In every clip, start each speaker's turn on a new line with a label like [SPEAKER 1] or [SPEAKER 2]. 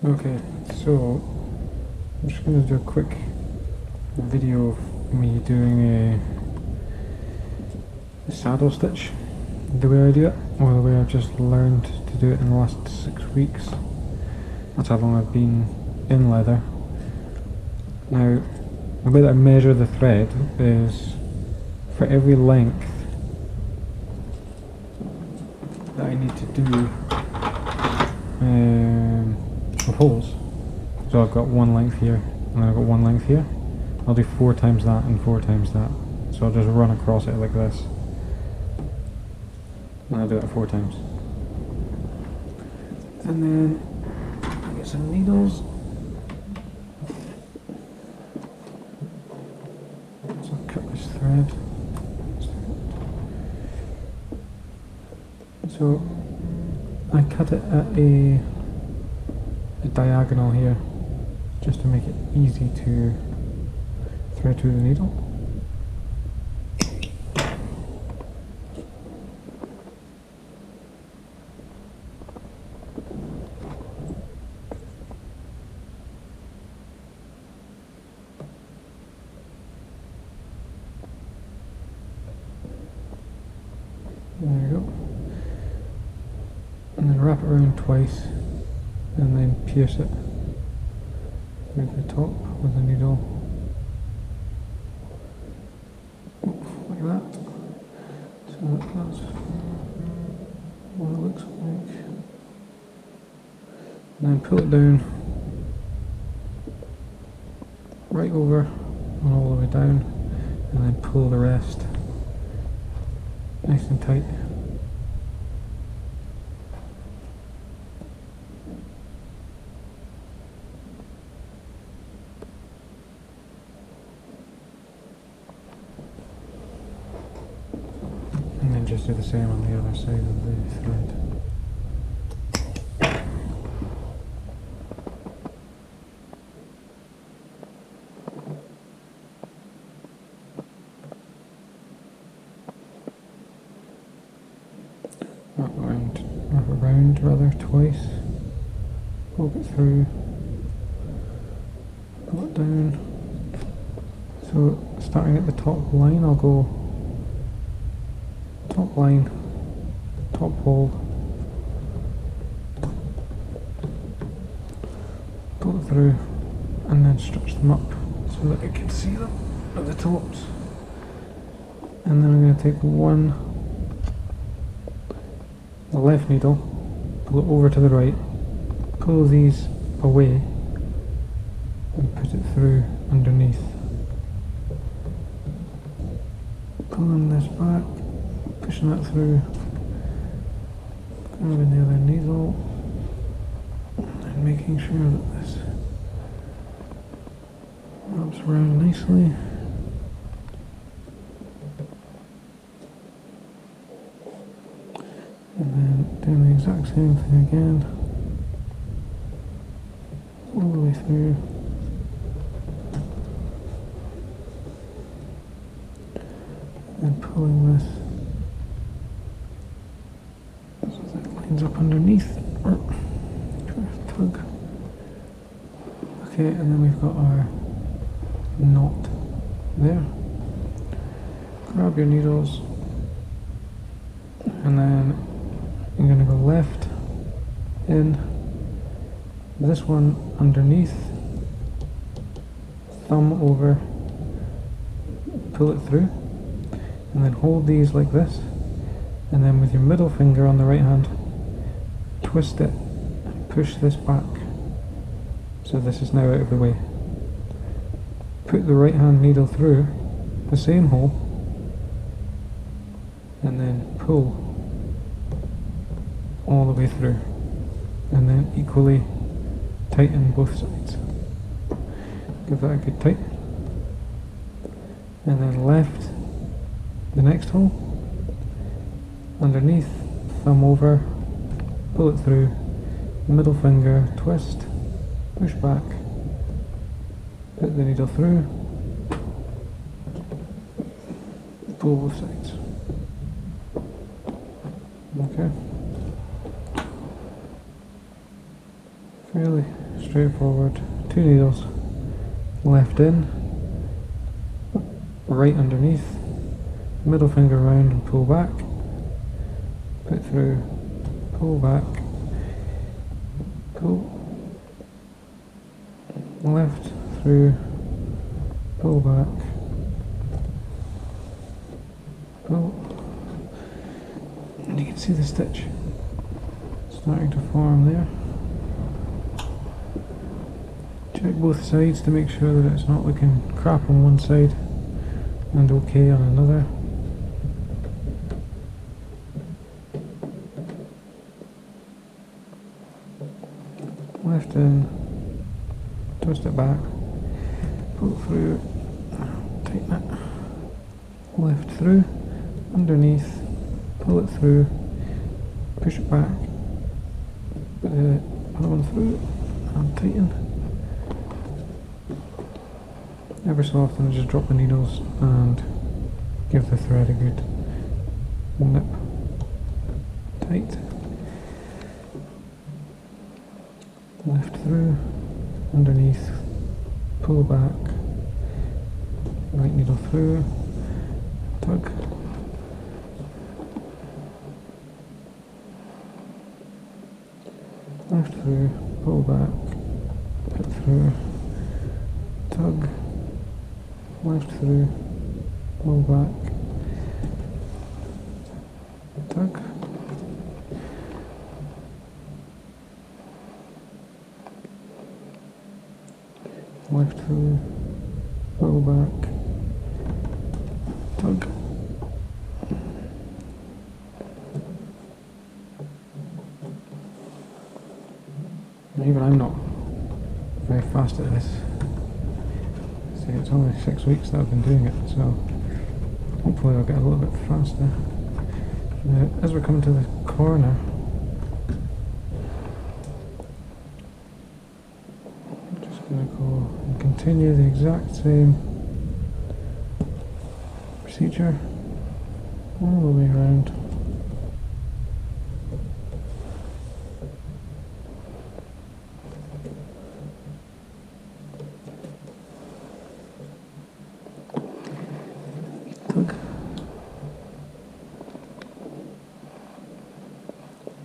[SPEAKER 1] Okay, so I'm just going to do a quick video of me doing a saddle stitch the way I do it, or the way I've just learned to do it in the last 6 weeks. That's how long I've been in leather. Now, the way that I measure the thread is for every length that I need to do of holes. So I've got one length here, and then I've got one length here. I'll do 4 times that and 4 times that. So I'll just run across it like this. And I'll do that 4 times. And then I get some needles. So I'll cut this thread. So I cut it at a diagonal here, just to make it easy to thread through the needle. There you go. And then wrap it around twice, and then pierce it through the top with the needle. Like that. So that's what it looks like. And then pull it down, right over and all the way down, and then pull the rest nice and tight. And then just do the same on the other side of the thread. Wrap around rather twice. Poke it through. Pull it down. So starting at the top line, I'll go top line, top hole, pull it through, and then stretch them up so that I can see them at the tops. And then I'm going to take the left needle, pull it over to the right, pull these away, and put it through underneath. Pulling this back, pushing that through, grabbing the other needle, and making sure that this wraps around nicely. And then doing the exact same thing again, all the way through. And pulling this so that lines up underneath. Tug. Okay, and then we've got our knot there. Grab your needles, and then you're going to go left in, this one underneath, thumb over, pull it through, and then hold these like this, and then with your middle finger on the right hand, twist it and push this back, so this is now out of the way. Put the right hand needle through the same hole, and then pull all the way through, and then equally tighten both sides. Give that a good tight, and then left the next hole, underneath, thumb over, pull it through, middle finger, twist, push back, put the needle through, pull both sides. Okay. Fairly straightforward. 2 needles, left in, right underneath, middle finger round and pull back, put through, pull back, pull, left through, pull back, pull, and you can see the stitch starting to form there. Check both sides to make sure that it's not looking crap on one side and okay on another. Left in, twist it back, pull it through, tighten it, left through, underneath, pull it through, push it back, put the other one through and tighten. Ever so often just drop the needles and give the thread a good nip. Tight. Left through, underneath, pull back, right needle through, tug. Left through, pull back, put through, tug. Left through, pull back, tug, left through, pull back, tug, even I'm not very fast at this. It's only 6 weeks that I've been doing it, so hopefully I'll get a little bit faster. Now, as we're coming to the corner, I'm just going to go and continue the exact same procedure all the way around.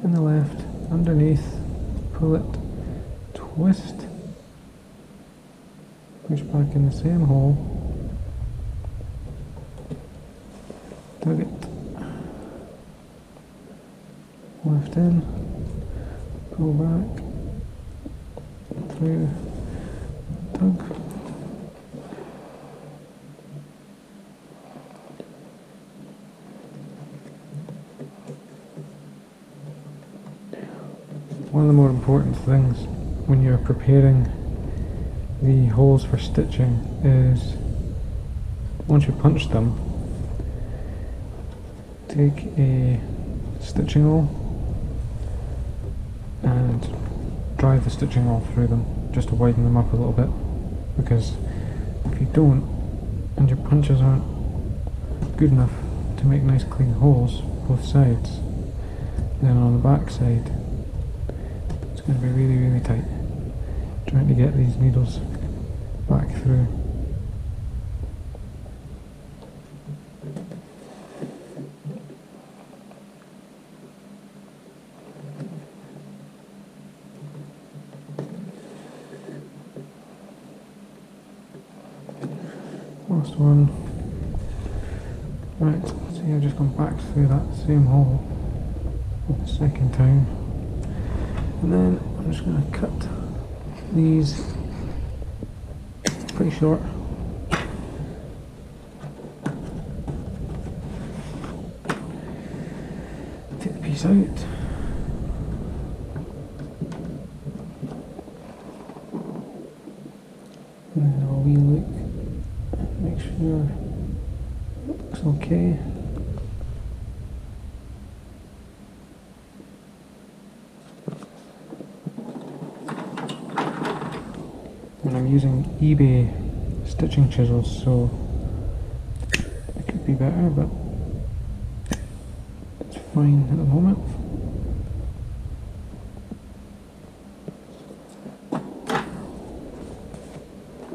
[SPEAKER 1] In the left, underneath, pull it, twist, push back in the same hole, tug it, left in, pull back, through, tug. One of the more important things when you're preparing the holes for stitching is, once you punch them, take a stitching awl and drive the stitching awl through them just to widen them up a little bit, because if you don't and your punches aren't good enough to make nice clean holes both sides, then on the back side it's going to be really, really tight trying to get these needles back through. Last one. Right, see, I've just gone back through that same hole for the second time. And then I'm just going to cut these pretty short. Take the piece out. And then I'll wee look, make sure it looks okay. And I'm using eBay stitching chisels, so it could be better, but it's fine at the moment.